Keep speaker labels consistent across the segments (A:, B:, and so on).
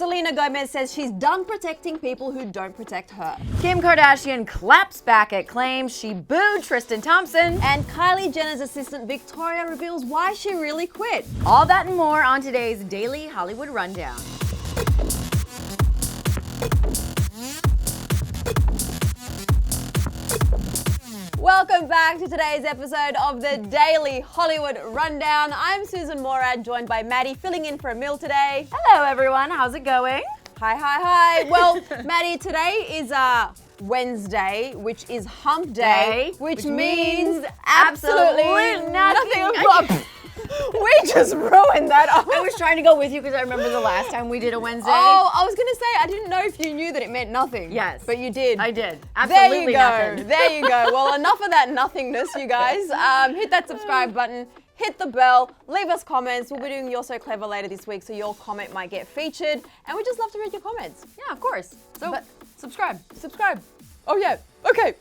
A: Selena Gomez says she's done protecting people who don't protect her.
B: Kim Kardashian claps back at claims she booed Tristan Thompson.
A: And Kylie Jenner's assistant Victoria reveals why she really quit.
B: All that and more on today's Daily Hollywood Rundown.
A: Welcome back to today's episode of the Daily Hollywood Rundown. I'm Susan Morad, joined by Maddie, filling in for Emil today.
B: Hello everyone, how's it going?
A: Hi. Well, Maddie, today is Wednesday, which is hump day, which means absolutely nothing. We just ruined that.
B: I was trying to go with you because I remember the last time we did a Wednesday.
A: Oh, I was going to say, I didn't know if you knew that it meant nothing.
B: Yes.
A: But you did.
B: I did. Absolutely nothing.
A: There you go. Well, enough of that nothingness, you guys. Hit that subscribe button. Hit the bell, leave us comments. We'll be doing You're So Clever later this week, so your comment might get featured. And we just love to read your comments.
B: Yeah, of course. So, subscribe.
A: Oh yeah, okay.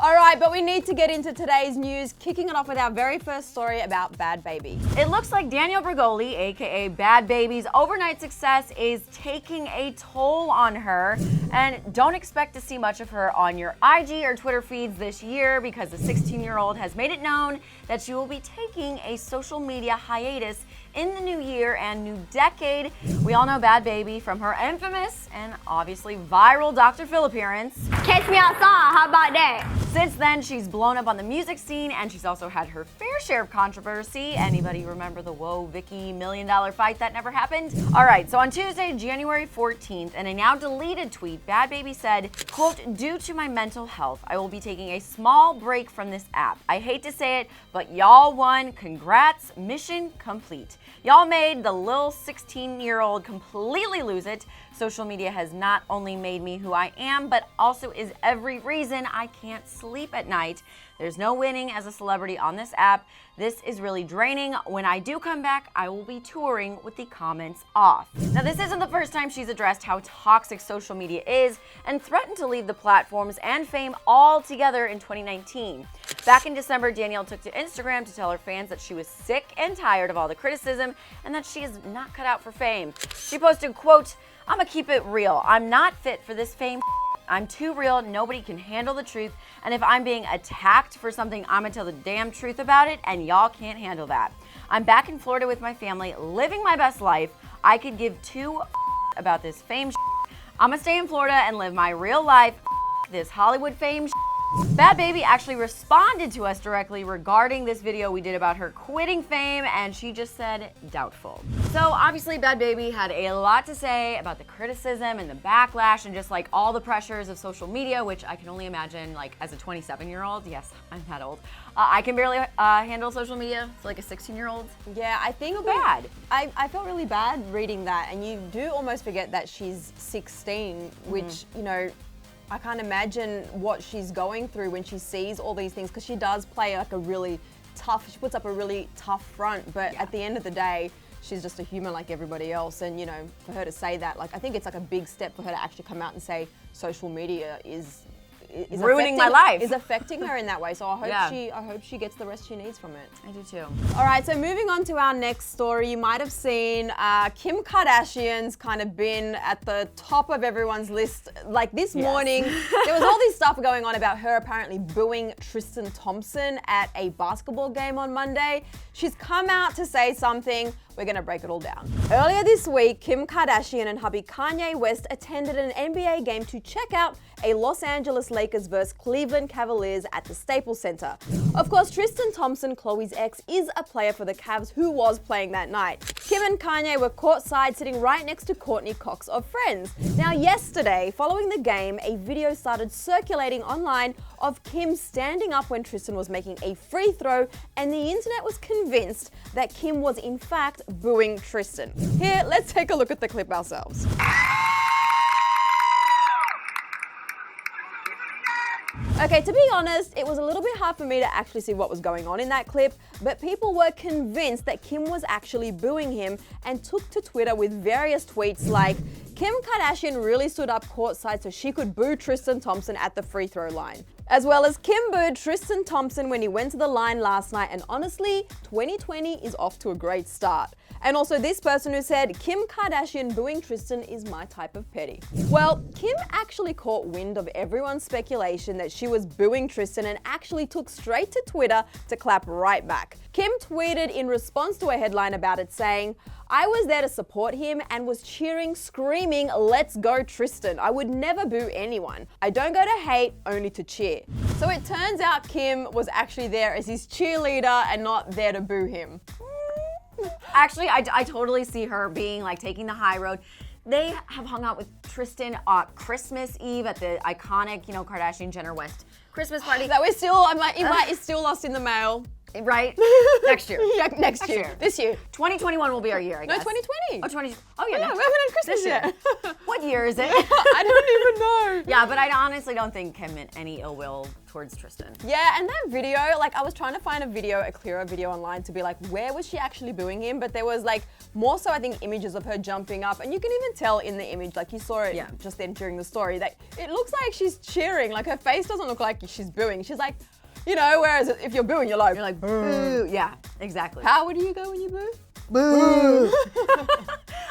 A: All right, but we need to get into today's news, kicking it off with our very first story about Bad Baby.
B: It looks like Danielle Bregoli, aka Bad Baby's overnight success is taking a toll on her, and don't expect to see much of her on your IG or Twitter feeds this year because the 16-year-old has made it known that she will be taking a social media hiatus in the new year and new decade. We all know Bad Baby from her infamous and obviously viral Dr. Phil appearance.
C: Catch me outside, how about that?
B: Since then, she's blown up on the music scene, and she's also had her fair share of controversy. Anybody remember the Whoa Vicky $1 million fight that never happened? All right, so on Tuesday, January 14th, in a now deleted tweet, Bad Baby said, quote, "Due to my mental health, I will be taking a small break from this app. I hate to say it, but y'all won. Congrats, mission complete. Y'all made the little 16-year-old completely lose it. Social media has not only made me who I am, but also is every reason I can't sleep at night. There's no winning as a celebrity on this app. This is really draining. When I do come back, I will be touring with the comments off." Now, this isn't the first time she's addressed how toxic social media is and threatened to leave the platforms and fame altogether in 2019. Back in December, Danielle took to Instagram to tell her fans that she was sick and tired of all the criticism and that she is not cut out for fame. She posted, quote, "I'ma keep it real. I'm not fit for this fame. I'm too real. Nobody can handle the truth. And if I'm being attacked for something, I'ma tell the damn truth about it, and y'all can't handle that. I'm back in Florida with my family, living my best life. I could give two about this fame. I'ma stay in Florida and live my real life. This Hollywood fame." Bad Baby actually responded to us directly regarding this video we did about her quitting fame, and she just said doubtful. So obviously Bad Baby had a lot to say about the criticism and the backlash and just like all the pressures of social media, which I can only imagine like as a 27-year-old, yes, I'm that old, I can barely handle social media, so like a 16-year-old.
A: Yeah, I think
B: feel bad.
A: I felt really bad reading that, and you do almost forget that she's 16, which, you know, I can't imagine what she's going through when she sees all these things, because she does play like she puts up a really tough front, but at the end of the day, she's just a human like everybody else. And you know, for her to say that, like, I think it's like a big step for her to actually come out and say social media is
B: ruining my life.
A: Is affecting her in that way. So I hope she gets the rest she needs from it.
B: I do too.
A: All right, so moving on to our next story, you might have seen Kim Kardashian's kind of been at the top of everyone's list. Like this morning, there was all this stuff going on about her apparently booing Tristan Thompson at a basketball game on Monday. She's come out to say something. We're gonna break it all down. Earlier this week, Kim Kardashian and hubby Kanye West attended an NBA game to check out a Los Angeles Lakers vs Cleveland Cavaliers at the Staples Center. Of course, Tristan Thompson, Khloe's ex, is a player for the Cavs who was playing that night. Kim and Kanye were courtside sitting right next to Courtney Cox of Friends. Now yesterday, following the game, a video started circulating online of Kim standing up when Tristan was making a free throw, and the internet was convinced that Kim was in fact booing Tristan. Here, let's take a look at the clip ourselves. Okay, to be honest, it was a little bit hard for me to actually see what was going on in that clip, but people were convinced that Kim was actually booing him and took to Twitter with various tweets like, Kim Kardashian really stood up courtside so she could boo Tristan Thompson at the free throw line. As well as Kim booed Tristan Thompson when he went to the line last night, and honestly, 2020 is off to a great start. And also this person who said, Kim Kardashian booing Tristan is my type of petty. Well, Kim actually caught wind of everyone's speculation that she was booing Tristan and actually took straight to Twitter to clap right back. Kim tweeted in response to a headline about it saying, I was there to support him and was cheering, screaming, let's go Tristan. I would never boo anyone. I don't go to hate, only to cheer. So it turns out Kim was actually there as his cheerleader and not there to boo him.
B: Actually, I totally see her being like taking the high road. They have hung out with Tristan on Christmas Eve at the iconic, Kardashian Jenner West Christmas party.
A: That we're still, invite is still lost in the mail.
B: Right? Next year.
A: Yeah, next year. This year.
B: 2021 will be our year, I guess.
A: No, 2020.
B: Oh, yeah.
A: We haven't had Christmas yet.
B: What year is it?
A: I don't even know.
B: Yeah, but I honestly don't think Kim meant any ill will towards Tristan.
A: Yeah, and that video, I was trying to find a clearer video online to be like, where was she actually booing him? But there was more so, I think, images of her jumping up. And you can even tell in the image, you saw it just then during the story, that it looks like she's cheering. Her face doesn't look like she's booing. She's like, whereas if you're booing, you're like, boo.
B: Yeah, exactly.
A: How would you go when you boo?
B: Boo.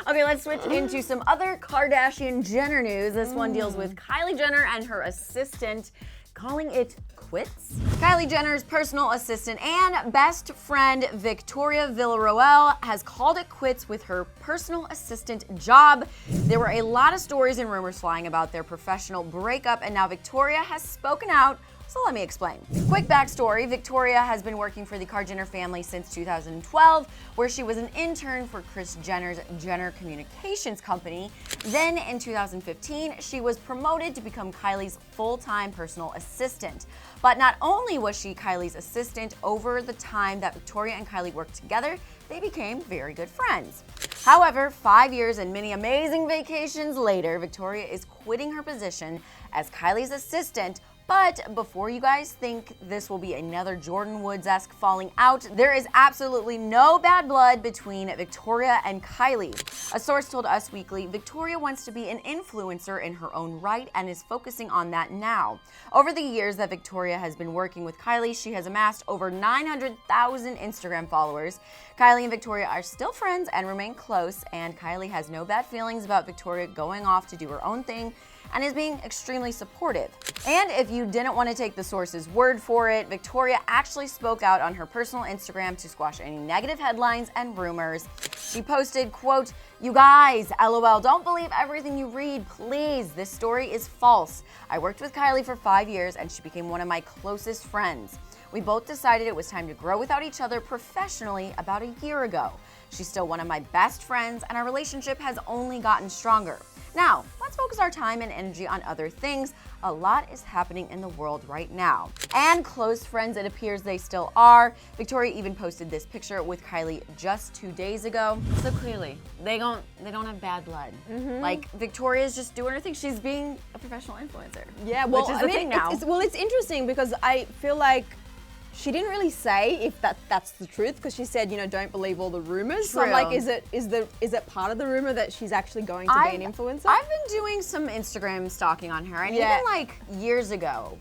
B: Okay, let's switch into some other Kardashian Jenner news. This one deals with Kylie Jenner and her assistant calling it quits. Kylie Jenner's personal assistant and best friend Victoria Villarroel has called it quits with her personal assistant job. There were a lot of stories and rumors flying about their professional breakup, and now Victoria has spoken out. So let me explain. Quick backstory, Victoria has been working for the Kardashian Jenner family since 2012, where she was an intern for Kris Jenner's Jenner Communications company. Then in 2015, she was promoted to become Kylie's full-time personal assistant. But not only was she Kylie's assistant, over the time that Victoria and Kylie worked together, they became very good friends. However, 5 years and many amazing vacations later, Victoria is quitting her position as Kylie's assistant. But before you guys think this will be another Jordan Woods-esque falling out, there is absolutely no bad blood between Victoria and Kylie. A source told Us Weekly, Victoria wants to be an influencer in her own right and is focusing on that now. Over the years that Victoria has been working with Kylie, she has amassed over 900,000 Instagram followers. Kylie and Victoria are still friends and remain close, and Kylie has no bad feelings about Victoria going off to do her own thing and is being extremely supportive. And if you didn't want to take the source's word for it, Victoria actually spoke out on her personal Instagram to squash any negative headlines and rumors. She posted, quote, "You guys, LOL, don't believe everything you read, please. This story is false. I worked with Kylie for 5 years and she became one of my closest friends. We both decided it was time to grow without each other professionally about a year ago. She's still one of my best friends and our relationship has only gotten stronger. Now, let's focus our time and energy on other things. A lot is happening in the world right now." And close friends it appears they still are. Victoria even posted this picture with Kylie just 2 days ago. So clearly, they don't have bad blood. Victoria's just doing her thing. She's being a professional influencer.
A: Yeah, well,
B: which is the thing now.
A: It's interesting because I feel like she didn't really say if that's the truth, because she said, don't believe all the rumors.
B: True.
A: So I'm like, is it part of the rumor that she's actually going to be an influencer?
B: I've been doing some Instagram stalking on her, and even years ago,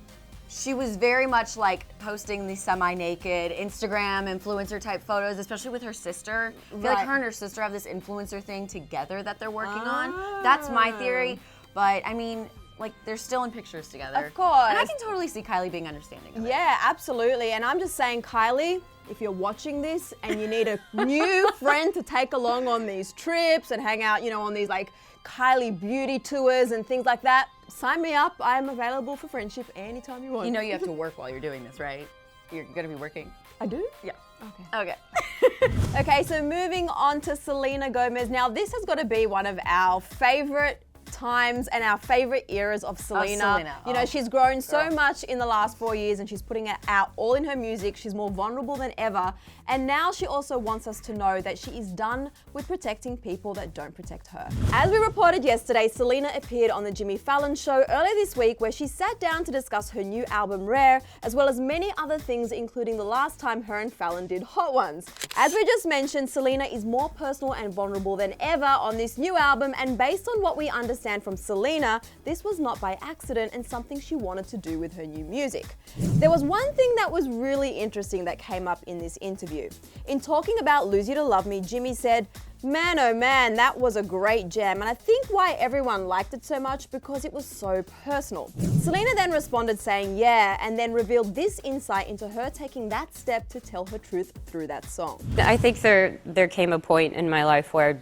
B: she was very much posting these semi-naked Instagram influencer type photos, especially with her sister. I feel like her and her sister have this influencer thing together that they're working on. That's my theory, but I mean, they're still in pictures together.
A: Of course.
B: And I can totally see Kylie being understanding of it.
A: Yeah, absolutely. And I'm just saying, Kylie, if you're watching this and you need a new friend to take along on these trips and hang out, on these Kylie beauty tours and things like that, sign me up. I am available for friendship anytime you want.
B: You have to work while you're doing this, right? You're going to be working.
A: I do?
B: Yeah.
A: Okay. Okay, so moving on to Selena Gomez. Now, this has got to be one of our favorite times and our favorite eras of Selena. She's grown so much in the last 4 years and she's putting it out all in her music. She's more vulnerable than ever. And now she also wants us to know that she is done with protecting people that don't protect her. As we reported yesterday, Selena appeared on the Jimmy Fallon show earlier this week, where she sat down to discuss her new album Rare, as well as many other things, including the last time her and Fallon did Hot Ones. As we just mentioned, Selena is more personal and vulnerable than ever on this new album, and based on what we understand, understand from Selena, this was not by accident and something she wanted to do with her new music. There was one thing that was really interesting that came up in this interview. In talking about Lose You to Love Me, Jimmy said, "Man, oh man, that was a great jam, and I think why everyone liked it so much because it was so personal." Selena then responded saying yeah, and then revealed this insight into her taking that step to tell her truth through that song.
D: I think there came a point in my life where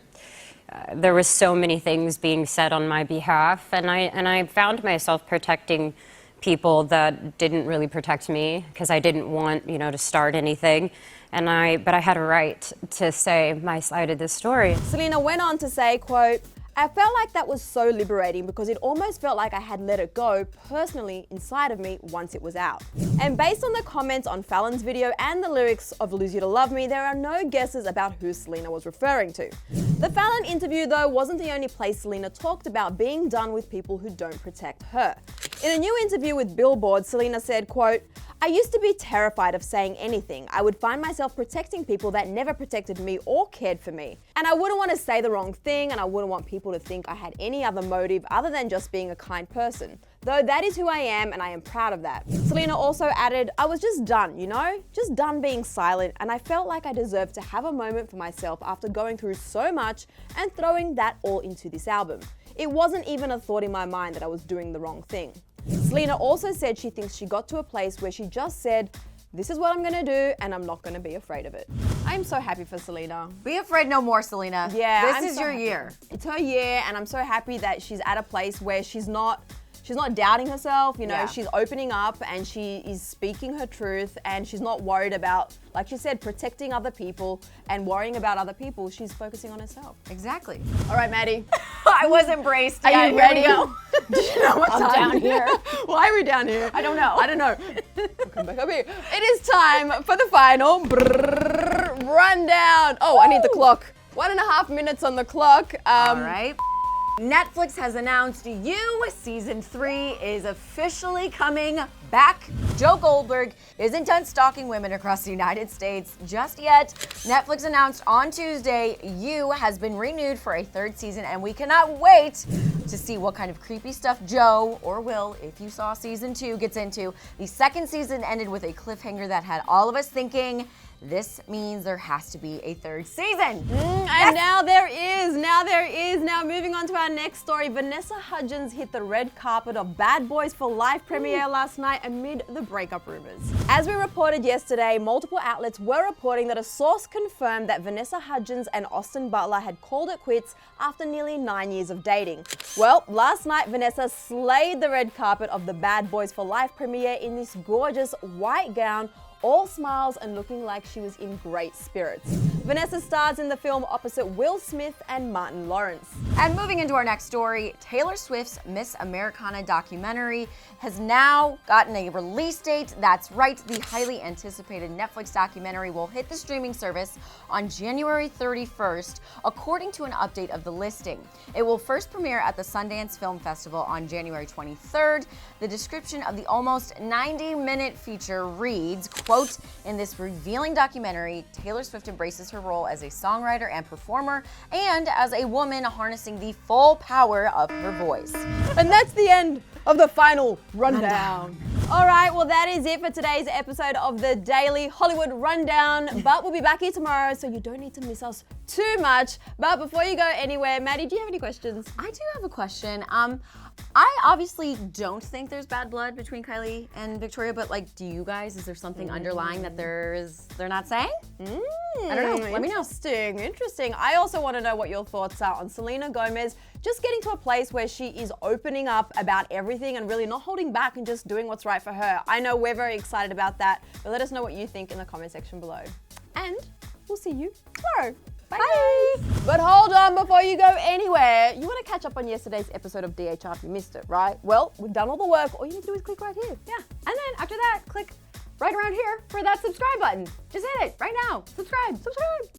D: there was so many things being said on my behalf, and I found myself protecting people that didn't really protect me because I didn't want, to start anything. But I had a right to say my side of the story.
A: Selena went on to say, quote, "I felt like that was so liberating because it almost felt like I had let it go personally inside of me once it was out." And based on the comments on Fallon's video and the lyrics of Lose You to Love Me, there are no guesses about who Selena was referring to. The Fallon interview, though, wasn't the only place Selena talked about being done with people who don't protect her. In a new interview with Billboard, Selena said, quote, "I used to be terrified of saying anything. I would find myself protecting people that never protected me or cared for me. And I wouldn't want to say the wrong thing, and I wouldn't want people to think I had any other motive other than just being a kind person. Though that is who I am, and I am proud of that." Selena also added, "I was just done, just done being silent, and I felt like I deserved to have a moment for myself after going through so much and throwing that all into this album. It wasn't even a thought in my mind that I was doing the wrong thing." Selena also said she thinks she got to a place where she just said, "This is what I'm gonna do, and I'm not gonna be afraid of it." I am so happy for Selena.
B: Be afraid no more, Selena.
A: Yeah,
B: This is your year.
A: It's her year, and I'm so happy that she's at a place where she's not doubting herself,
B: Yeah.
A: She's opening up and she is speaking her truth, and she's not worried about, like she said, protecting other people and worrying about other people. She's focusing on herself.
B: Exactly.
A: All right, Maddie.
B: I wasn't braced.
A: Are you ready?
B: Go.
A: Do you know what
B: I'm
A: time?
B: down here.
A: Why are we down here?
B: I don't know.
A: I don't know. I'll come back up here. It is time for the final rundown. Oh, I need the clock. 1.5 minutes on the clock.
B: All right. Netflix has announced You Season 3 is officially coming back. Joe Goldberg isn't done stalking women across the United States just yet. Netflix announced on Tuesday You has been renewed for a 3rd season, and we cannot wait to see what kind of creepy stuff Joe, or Will, if you saw Season 2, gets into. The 2nd season ended with a cliffhanger that had all of us thinking, this means there has to be a 3rd season.
A: And now there is. Now moving on to our next story. Vanessa Hudgens hit the red carpet of Bad Boys for Life premiere last night amid the breakup rumors. As we reported yesterday, multiple outlets were reporting that a source confirmed that Vanessa Hudgens and Austin Butler had called it quits after nearly 9 years of dating. Well, last night Vanessa slayed the red carpet of the Bad Boys for Life premiere in this gorgeous white gown, all smiles and looking like she was in great spirits. Vanessa stars in the film opposite Will Smith and Martin Lawrence.
B: And moving into our next story, Taylor Swift's Miss Americana documentary has now gotten a release date. That's right, the highly anticipated Netflix documentary will hit the streaming service on January 31st, according to an update of the listing. It will first premiere at the Sundance Film Festival on January 23rd. The description of the almost 90-minute feature reads, quote, "In this revealing documentary, Taylor Swift embraces her role as a songwriter and performer and as a woman harnessing the full power of her voice."
A: And that's the end of the final rundown. All right, well, that is it for today's episode of the Daily Hollywood Rundown. But we'll be back here tomorrow, so you don't need to miss us too much. But before you go anywhere, Maddie, do you have any questions?
B: I do have a question. I obviously don't think there's bad blood between Kylie and Victoria, but do you guys, is there something underlying that they're not saying? I don't know. Let me know.
A: Interesting. I also want to know what your thoughts are on Selena Gomez just getting to a place where she is opening up about everything and really not holding back and just doing what's right for her. I know we're very excited about that, but let us know what you think in the comment section below. And we'll see you tomorrow. Bye. But hold on, before you go anywhere, you want to catch up on yesterday's episode of DHR if you missed it, right? Well, we've done all the work. All you need to do is click right here.
B: Yeah, and then after that, click right around here for that subscribe button. Just hit it right now. Subscribe.